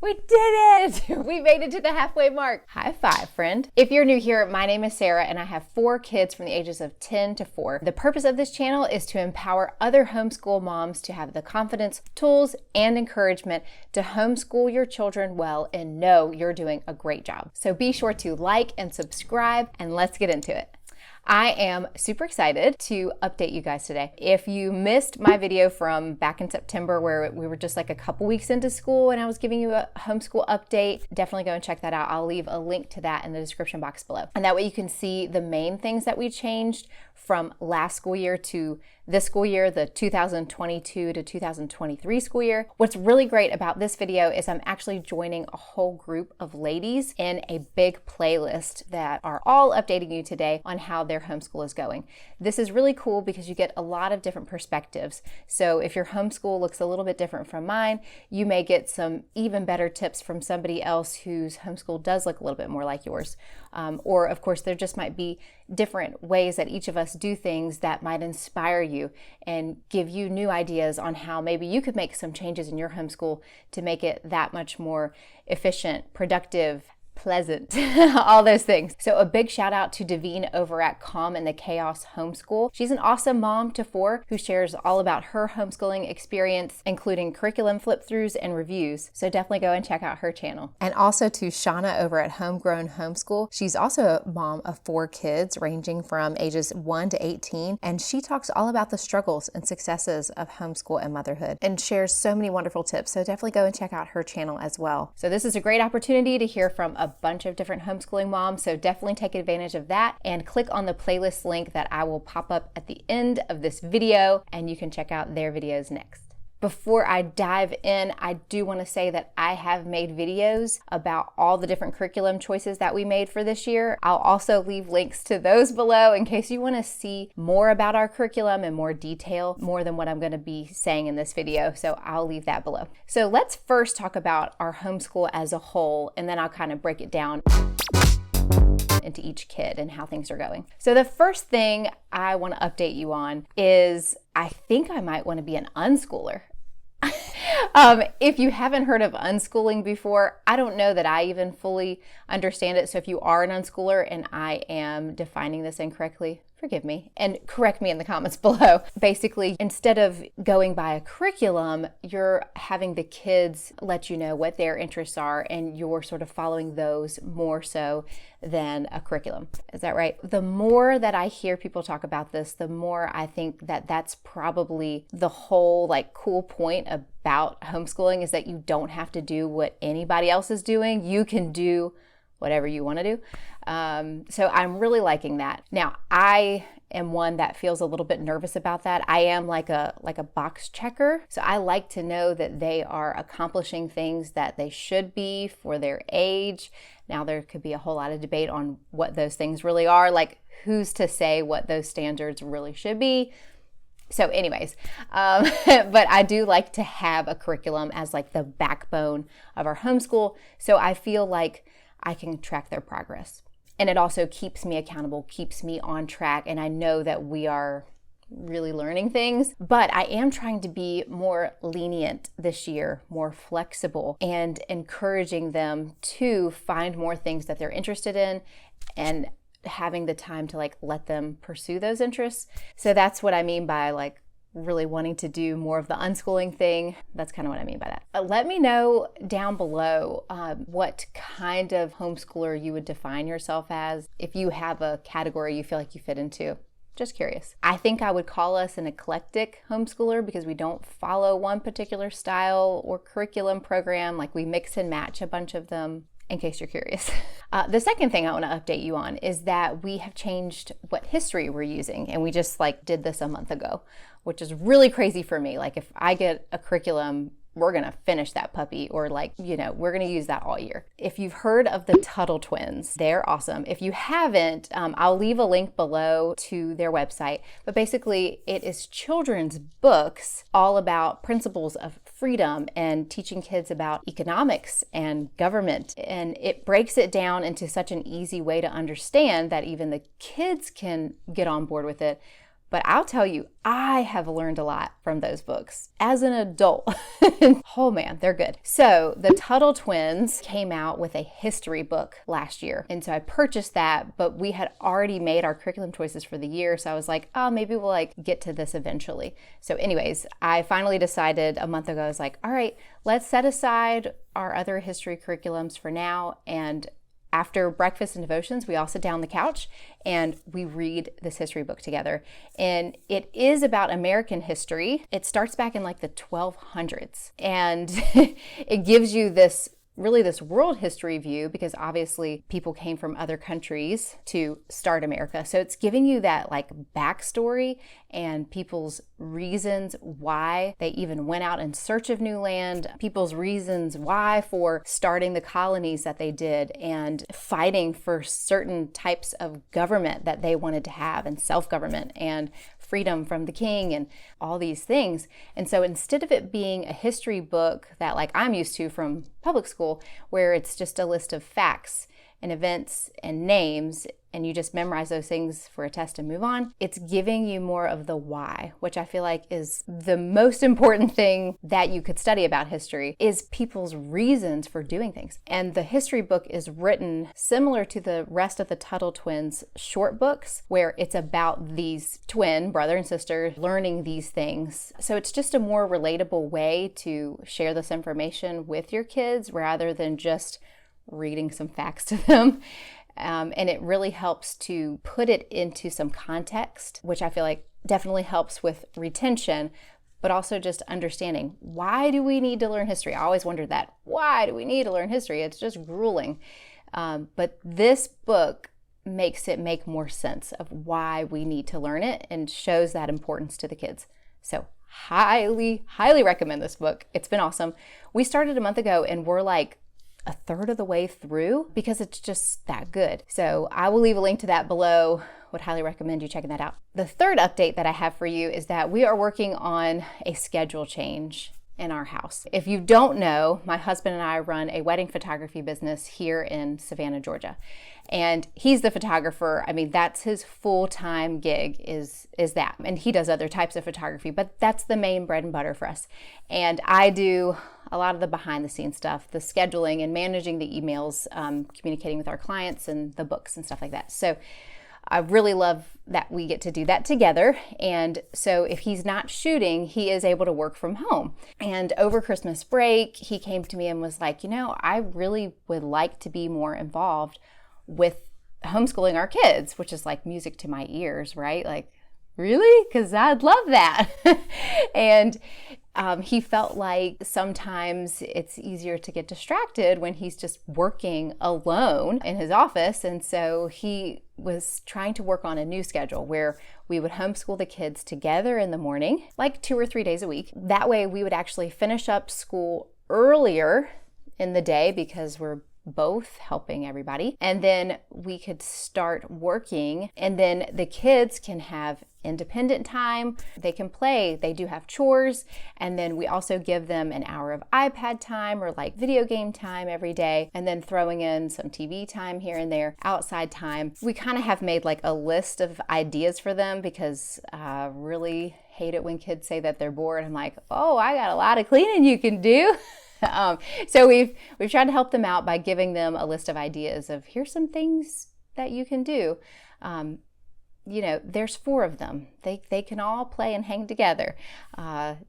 We did it! We made it to the halfway mark. High five, friend. If you're new here, my name is Sarah and I have 4 kids from the ages of 10 to 4. The purpose of this channel is to empower other homeschool moms to have the confidence, tools, and encouragement to homeschool your children well and know you're doing a great job. So be sure to like and subscribe, and let's get into it. I am super excited to update you guys today. If you missed my video from back in September where we were just like a couple weeks into school and I was giving you a homeschool update, definitely go and check that out. I'll leave a link to that in the description box below. And that way you can see the main things that we changed from last school year to this school year, the 2022 to 2023 school year. What's really great about this video is I'm actually joining a whole group of ladies in a big playlist that are all updating you today on how their homeschool is going. This is really cool because you get a lot of different perspectives. So if your homeschool looks a little bit different from mine, you may get some even better tips from somebody else whose homeschool does look a little bit more like yours. Or of course, there just might be different ways that each of us do things that might inspire you and give you new ideas on how maybe you could make some changes in your homeschool to make it that much more efficient, productive, pleasant, all those things. So a big shout out to Devine over at Calm in the Chaos Homeschool. She's an awesome mom to 4 who shares all about her homeschooling experience, including curriculum flip-throughs and reviews. So definitely go and check out her channel. And also to Shauna over at Homegrown Homeschool. She's also a mom of 4 kids ranging from ages 1 to 18. And she talks all about the struggles and successes of homeschool and motherhood and shares so many wonderful tips. So definitely go and check out her channel as well. So this is a great opportunity to hear from a bunch of different homeschooling moms, so definitely take advantage of that and click on the playlist link that I will pop up at the end of this video and you can check out their videos next. Before I dive in, I do want to say that I have made videos about all the different curriculum choices that we made for this year. I'll also leave links to those below in case you want to see more about our curriculum in more detail, more than what I'm going to be saying in this video. So I'll leave that below. So let's first talk about our homeschool as a whole, and then I'll kind of break it down into each kid and how things are going. So the first thing I want to update you on is I think I might want to be an unschooler. If you haven't heard of unschooling before, I don't know that I even fully understand it. So if you are an unschooler and I am defining this incorrectly, forgive me and correct me in the comments below. Basically, instead of going by a curriculum, you're having the kids let you know what their interests are and you're sort of following those more so than a curriculum. Is that right? The more that I hear people talk about this, the more I think that that's probably the whole cool point about homeschooling is that you don't have to do what anybody else is doing. You can do whatever you want to do. So I'm really liking that. Now, I am one that feels a little bit nervous about that. I am like a box checker. So I like to know that they are accomplishing things that they should be for their age. Now, there could be a whole lot of debate on what those things really are, like who's to say what those standards really should be. So anyways, but I do like to have a curriculum as the backbone of our homeschool. So I feel like I can track their progress. And it also keeps me accountable, keeps me on track. And I know that we are really learning things, but I am trying to be more lenient this year, more flexible, and encouraging them to find more things that they're interested in and having the time to let them pursue those interests. So that's what I mean by really wanting to do more of the unschooling thing. That's kind of what I mean by that. But let me know down below what kind of homeschooler you would define yourself as, if you have a category you feel like you fit into. Just curious. I think I would call us an eclectic homeschooler because we don't follow one particular style or curriculum program. We mix and match a bunch of them, in case you're curious. The second thing I want to update you on is that we have changed what history we're using, and we just did this a month ago, which is really crazy for me. If I get a curriculum, we're gonna finish that puppy, or we're gonna use that all year. If you've heard of the Tuttle twins, they're awesome. If you haven't, I'll leave a link below to their website, but basically it is children's books all about principles of freedom and teaching kids about economics and government. And it breaks it down into such an easy way to understand that even the kids can get on board with it. But I'll tell you, I have learned a lot from those books as an adult. Oh man, they're good. So the Tuttle twins came out with a history book last year. And so I purchased that, but we had already made our curriculum choices for the year. So I was like, oh, maybe we'll get to this eventually. So anyways, I finally decided a month ago, I was like, all right, let's set aside our other history curriculums for now. And after breakfast and devotions, we all sit down on the couch and we read this history book together. And it is about American history. It starts back in the 1200s. And it gives you this world history view, because obviously people came from other countries to start America. So it's giving you that backstory and people's reasons why they even went out in search of new land, people's reasons why for starting the colonies that they did and fighting for certain types of government that they wanted to have, and self-government and freedom from the king and all these things. And so instead of it being a history book that I'm used to from public school, where it's just a list of facts and events and names, and you just memorize those things for a test and move on, it's giving you more of the why, which I feel like is the most important thing that you could study about history, is people's reasons for doing things. And the history book is written similar to the rest of the Tuttle twins short books, where it's about these twin brother and sister learning these things. So it's just a more relatable way to share this information with your kids rather than just reading some facts to them. And it really helps to put it into some context, which I feel like definitely helps with retention, but also just understanding, why do we need to learn history? I always wondered that. Why do we need to learn history? It's just grueling. But this book makes it make more sense of why we need to learn it and shows that importance to the kids. So highly, highly recommend this book. It's been awesome. We started a month ago and we're a third of the way through because it's just that good. So I will leave a link to that below. Would highly recommend you checking that out. The third update that I have for you is that we are working on a schedule change in our house. If you don't know, my husband and I run a wedding photography business here in Savannah, Georgia. And he's the photographer. I mean, that's his full-time gig is that. And he does other types of photography, but that's the main bread and butter for us. And I do a lot of the behind the scenes stuff, the scheduling and managing the emails, communicating with our clients and the books and stuff like that. So I really love that we get to do that together. And so if he's not shooting, he is able to work from home. And over Christmas break, he came to me and was like, I really would like to be more involved with homeschooling our kids, which is like music to my ears, right? Really? Because I'd love that. And he felt like sometimes it's easier to get distracted when he's just working alone in his office. And so he was trying to work on a new schedule where we would homeschool the kids together in the morning, 2 or 3 days a week. That way we would actually finish up school earlier in the day because we're both helping everybody. And then we could start working, and then the kids can have independent time. They can play. They do have chores. And then we also give them an hour of iPad time or video game time every day. And then throwing in some TV time here and there, outside time. We kind of have made a list of ideas for them because I really hate it when kids say that they're bored. I'm like, oh, I got a lot of cleaning you can do. So we've tried to help them out by giving them a list of ideas of here's some things that you can do. There's 4 of them. They can all play and hang together.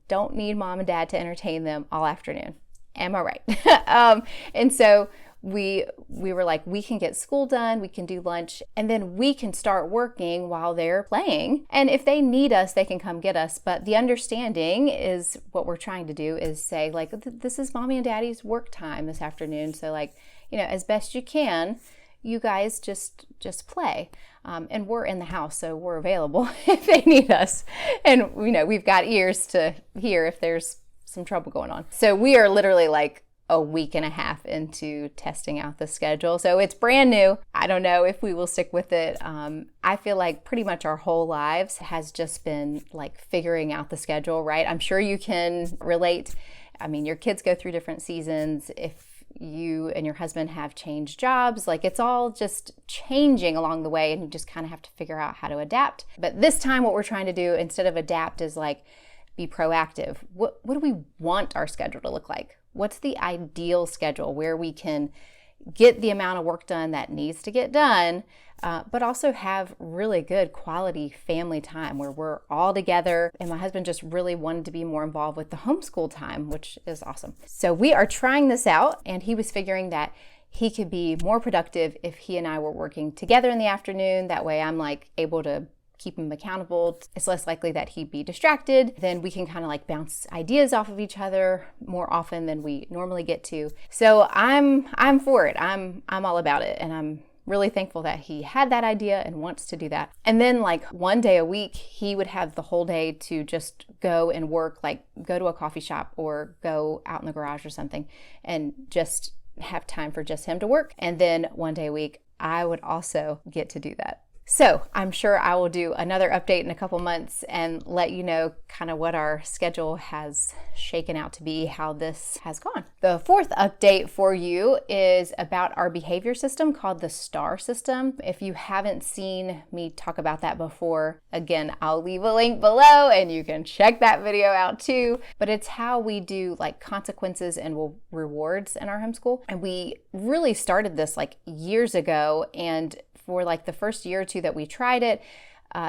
Don't need mom and dad to entertain them all afternoon. Am I right? And so we were like, we can get school done, we can do lunch, and then we can start working while they're playing. And if they need us, they can come get us. But the understanding is what we're trying to do is say, this is mommy and daddy's work time this afternoon. So as best you can, you guys just play. And we're in the house, so we're available if they need us. And we've got ears to hear if there's some trouble going on. So we are literally a week and a half into testing out the schedule. So it's brand new. I don't know if we will stick with it. I feel like pretty much our whole lives has just been figuring out the schedule, right? I'm sure you can relate. I mean, your kids go through different seasons. If you and your husband have changed jobs. Like, it's all just changing along the way, and you just kind of have to figure out how to adapt. But this time what we're trying to do instead of adapt is like be proactive. What do we want our schedule to look like? What's the ideal schedule where we can get the amount of work done that needs to get done, but also have really good quality family time where we're all together. And my husband just really wanted to be more involved with the homeschool time, which is awesome. So we are trying this out, and he was figuring that he could be more productive if he and I were working together in the afternoon. That way I'm like able to keep him accountable. It's less likely that he'd be distracted. Then we can kind of like bounce ideas off of each other more often than we normally get to. So I'm for it. I'm all about it. And I'm really thankful that he had that idea and wants to do that. And then like one day a week, he would have the whole day to just go and work, like go to a coffee shop or go out in the garage or something and just have time for just him to work. And then one day a week, I would also get to do that. So I'm sure I will do another update in a couple months and let you know kind of what our schedule has shaken out to be, how this has gone. The fourth update for you is about our behavior system called the STAR system. If you haven't seen me talk about that before, again, I'll leave a link below and you can check that video out too. But it's how we do like consequences and rewards in our homeschool. And we really started this like years ago, and for like the first year or two that we tried it,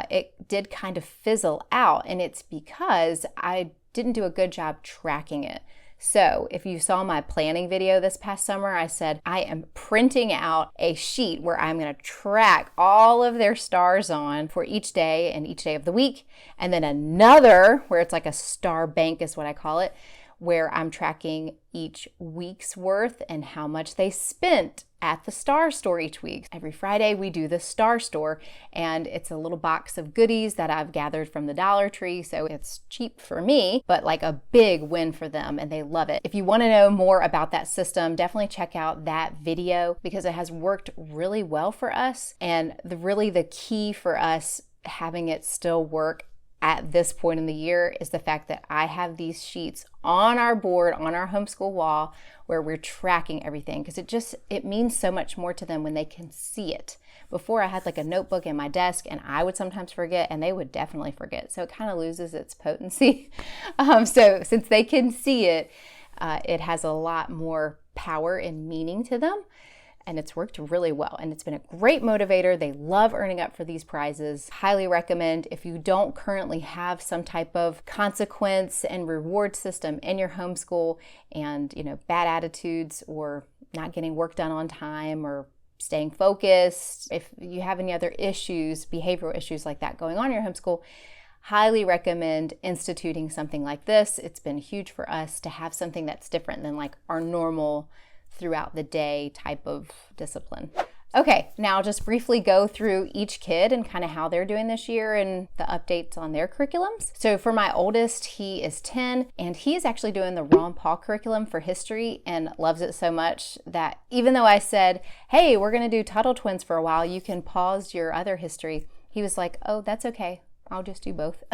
it did kind of fizzle out, and it's because I didn't do a good job tracking it. So if you saw my planning video this past summer, I said I am printing out a sheet where I'm going to track all of their stars on for each day and each day of the week, and then another where it's like a star bank is what I call it, where I'm tracking each week's worth and how much they spent at the Star Store each week. Every Friday we do the Star Store, and it's a little box of goodies that I've gathered from the Dollar Tree, so it's cheap for me, but like a big win for them, and they love it. If you want to know more about that system, definitely check out that video because it has worked really well for us, and the key for us having it still work at this point in the year is the fact that I have these sheets on our board, on our homeschool wall, where we're tracking everything, because it means so much more to them when they can see it. Before I had like a notebook in my desk, and I would sometimes forget, and they would definitely forget. So it kind of loses its potency. So since they can see it, it has a lot more power and meaning to them. And it's worked really well, and it's been a great motivator. They love earning up for these prizes. Highly recommend. If you don't currently have some type of consequence and reward system in your homeschool, and bad attitudes or not getting work done on time or staying focused, if you have any other issues, behavioral issues like that going on in your homeschool, highly recommend instituting something like this. It's been huge for us to have something that's different than like our normal throughout the day type of discipline. Okay, now just briefly go through each kid and kind of how they're doing this year and the updates on their curriculums. So for my oldest, he is 10, and he is actually doing the Ron Paul curriculum for history and loves it so much that even though I said, hey, we're gonna do Tuttle twins for a while, you can pause your other history, he was like, oh, that's okay. I'll just do both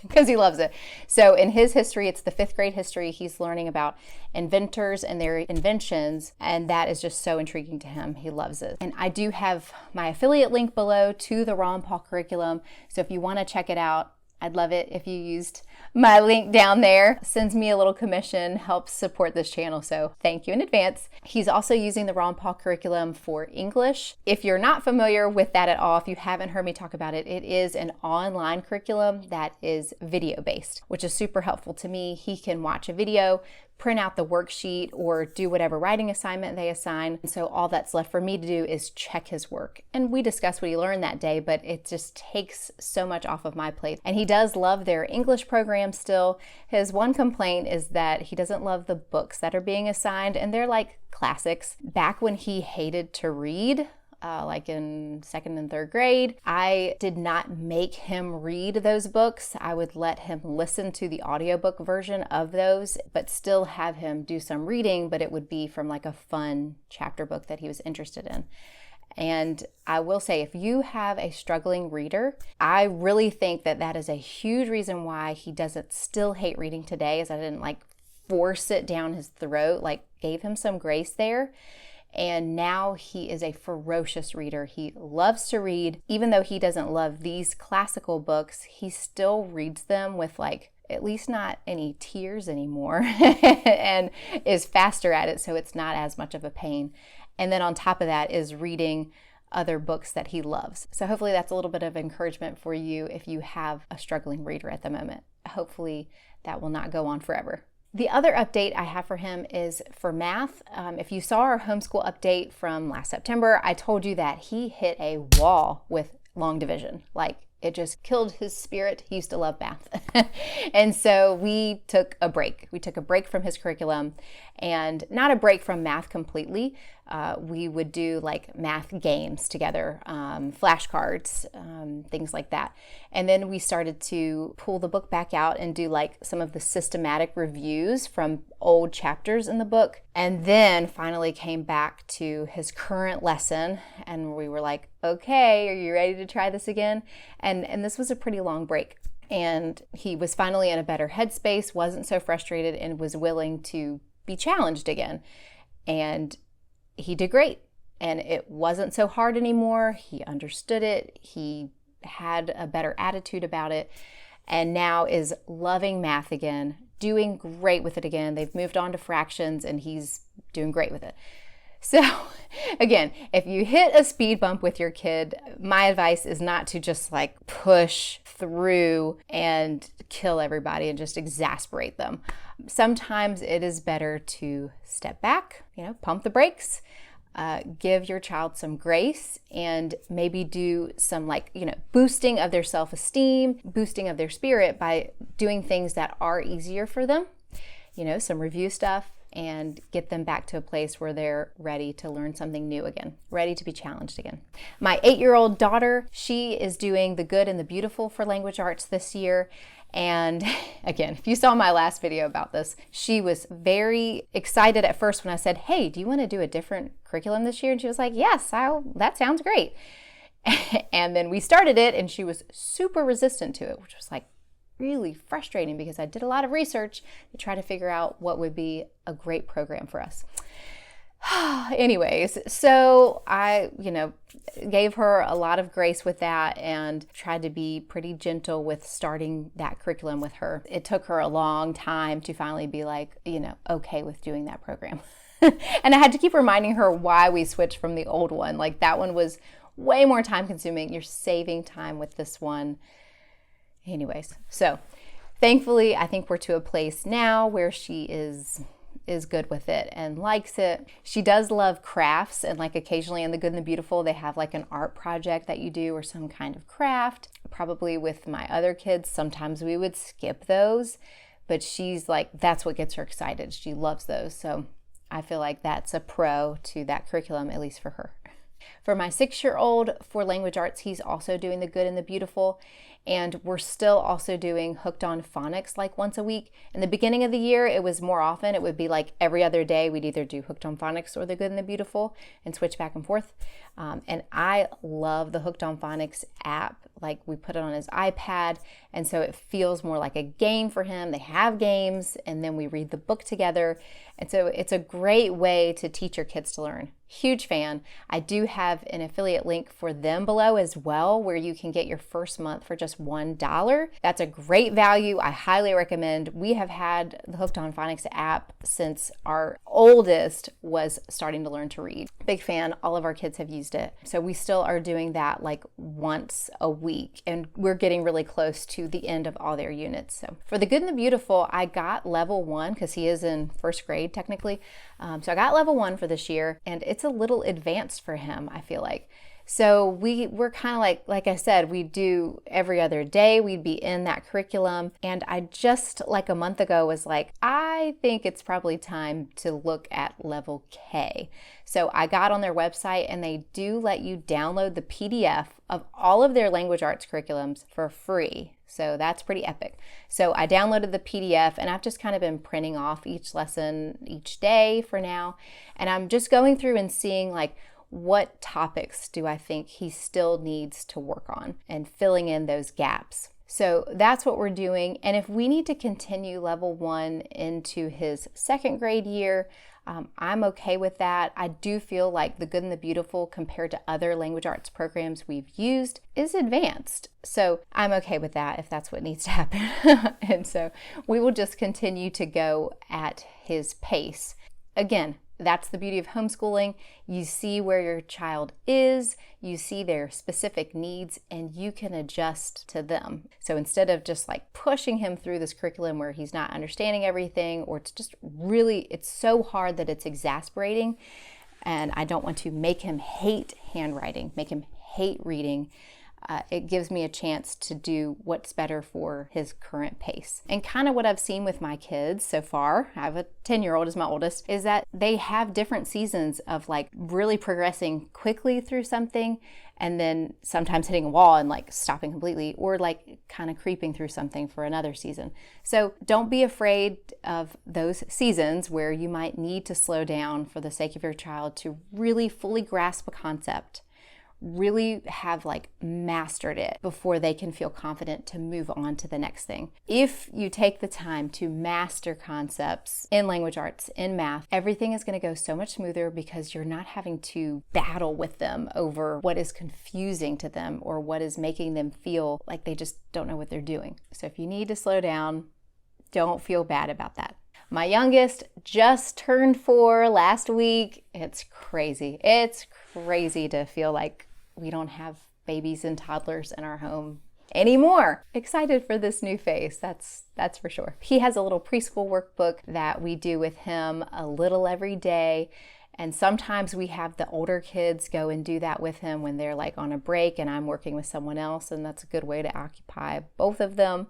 because he loves it. So in his history, it's the 5th grade history. He's learning about inventors and their inventions, and that is just so intriguing to him. He loves it. And I do have my affiliate link below to the Ron Paul curriculum. So if you want to check it out, I'd love it if you used my link down there. Sends me a little commission, helps support this channel, so thank you in advance. He's also using the Ron Paul curriculum for English. If you're not familiar with that at all, if you haven't heard me talk about it, it is an online curriculum that is video-based, which is super helpful to me. He can watch a video, print out the worksheet, or do whatever writing assignment they assign. And so all that's left for me to do is check his work. And we discuss what he learned that day, but it just takes so much off of my plate. And he does love their English program still. His one complaint is that he doesn't love the books that are being assigned, and they're like classics. Back when he hated to read, like in 2nd and 3rd grade, I did not make him read those books. I would let him listen to the audiobook version of those, but still have him do some reading, but it would be from like a fun chapter book that he was interested in. And I will say, if you have a struggling reader, I really think that that is a huge reason why he doesn't still hate reading today, is I didn't like force it down his throat, like gave him some grace there. And now he is a ferocious reader. He loves to read. Even though he doesn't love these classical books, he still reads them with like at least not any tears anymore and is faster at it, so it's not as much of a pain. And then on top of that is reading other books that he loves. So hopefully that's a little bit of encouragement for you if you have a struggling reader at the moment. Hopefully that will not go on forever. The other update I have for him is for math. If you saw our homeschool update from last September, I told you that he hit a wall with long division. Like, it just killed his spirit. He used to love math. And so we took a break. We took a break from his curriculum, and not a break from math completely. We would do like math games together, flashcards, things like that. And then we started to pull the book back out and do like some of the systematic reviews from old chapters in the book. And then finally came back to his current lesson, and we were like, okay, are you ready to try this again? And this was a pretty long break. And he was finally in a better headspace, wasn't so frustrated, and was willing to be challenged again. And he did great. And it wasn't so hard anymore. He understood it. He had a better attitude about it, and now is loving math again, doing great with it again. They've moved on to fractions, and he's doing great with it. So again, if you hit a speed bump with your kid, my advice is not to just like push through and kill everybody and just exasperate them. Sometimes it is better to step back, pump the brakes, give your child some grace, and maybe do some boosting of their self-esteem, boosting of their spirit by doing things that are easier for them, some review stuff, and get them back to a place where they're ready to learn something new again, ready to be challenged again. My 8-year-old daughter, she is doing the good and the beautiful for language arts this year. And again, if you saw my last video about this, she was very excited at first when I said, hey, do you want to do a different curriculum this year? And she was like, yes, that sounds great. And then we started it, and she was super resistant to it, which was like really frustrating because I did a lot of research to try to figure out what would be a great program for us. Anyways, so I, gave her a lot of grace with that and tried to be pretty gentle with starting that curriculum with her. It took her a long time to finally be like, okay with doing that program. And I had to keep reminding her why we switched from the old one. Like, that one was way more time consuming. You're saving time with this one. Anyways, so thankfully, I think we're to a place now where she is good with it and likes it. She does love crafts, and like occasionally in The Good and the Beautiful, they have like an art project that you do or some kind of craft. Probably with my other kids, sometimes we would skip those, but she's like, that's what gets her excited. She loves those. So I feel like that's a pro to that curriculum, at least for her. For my 6-year-old, for language arts, he's also doing The Good and the Beautiful. And we're still also doing Hooked on Phonics like once a week. In the beginning of the year, it was more often. It would be like every other day, we'd either do Hooked on Phonics or The Good and the Beautiful and switch back and forth. And I love the Hooked on Phonics app. Like, we put it on his iPad, and so it feels more like a game for him. They have games, and then we read the book together. And so it's a great way to teach your kids to learn. Huge fan. I do have an affiliate link for them below as well, where you can get your first month for just $1. That's a great value. I highly recommend. We have had the Hooked on Phonics app since our oldest was starting to learn to read. Big fan. All of our kids have used it. So we still are doing that like once a week, and we're getting really close to the end of all their units. So for The Good and the Beautiful, I got level 1 because he is in first grade technically. So I got level 1 for this year, and it's a little advanced for him, I feel like. So we're kind of like I said, we do every other day. We'd be in that curriculum. And I just like a month ago was like, I think it's probably time to look at level K. So I got on their website, and they do let you download the PDF of all of their language arts curriculums for free. So that's pretty epic. So I downloaded the PDF, and I've just kind of been printing off each lesson each day for now. And I'm just going through and seeing like, what topics do I think he still needs to work on, and filling in those gaps. So that's what we're doing. And if we need to continue level 1 into his 2nd grade year, I'm okay with that. I do feel like the Good and the Beautiful compared to other language arts programs we've used is advanced. So I'm okay with that if that's what needs to happen. And so we will just continue to go at his pace. Again, that's the beauty of homeschooling. You see where your child is, you see their specific needs, and you can adjust to them. So instead of just like pushing him through this curriculum where he's not understanding everything, or it's just really, it's so hard that it's exasperating, and I don't want to make him hate handwriting, make him hate reading. It gives me a chance to do what's better for his current pace. And kind of what I've seen with my kids so far, I have a 10-year-old as my oldest, is that they have different seasons of like really progressing quickly through something, and then sometimes hitting a wall and like stopping completely, or like kind of creeping through something for another season. So don't be afraid of those seasons where you might need to slow down for the sake of your child to really fully grasp a concept, really have like mastered it before they can feel confident to move on to the next thing. If you take the time to master concepts in language arts, in math, everything is going to go so much smoother because you're not having to battle with them over what is confusing to them or what is making them feel like they just don't know what they're doing. So if you need to slow down, don't feel bad about that. My youngest just turned 4 last week. It's crazy. It's crazy to feel like we don't have babies and toddlers in our home anymore. Excited for this new phase, that's for sure. He has a little preschool workbook that we do with him a little every day. And sometimes we have the older kids go and do that with him when they're like on a break and I'm working with someone else, and that's a good way to occupy both of them.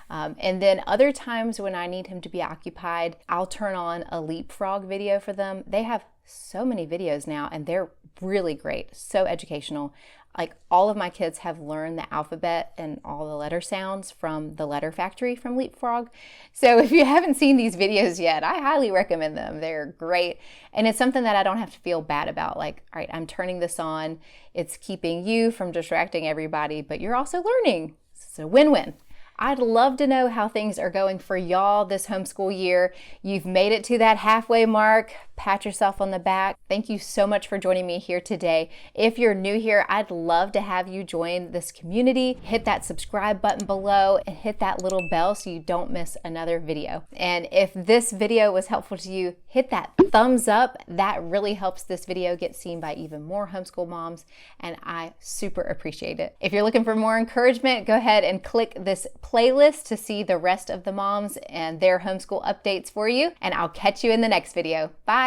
And then other times when I need him to be occupied, I'll turn on a leapfrog video for them. They have so many videos now and they're really great, so educational. Like all of my kids have learned the alphabet and all the letter sounds from the Letter Factory from Leapfrog. So if you haven't seen these videos yet, I highly recommend them. They're great. And it's something that I don't have to feel bad about. Like, all right, I'm turning this on. It's keeping you from distracting everybody, but you're also learning. It's a win-win. I'd love to know how things are going for y'all this homeschool year. You've made it to that halfway mark. Pat yourself on the back. Thank you so much for joining me here today. If you're new here, I'd love to have you join this community. Hit that subscribe button below and hit that little bell so you don't miss another video. And if this video was helpful to you, hit that thumbs up. That really helps this video get seen by even more homeschool moms, and I super appreciate it. If you're looking for more encouragement, go ahead and click this playlist to see the rest of the moms and their homeschool updates for you, and I'll catch you in the next video. Bye.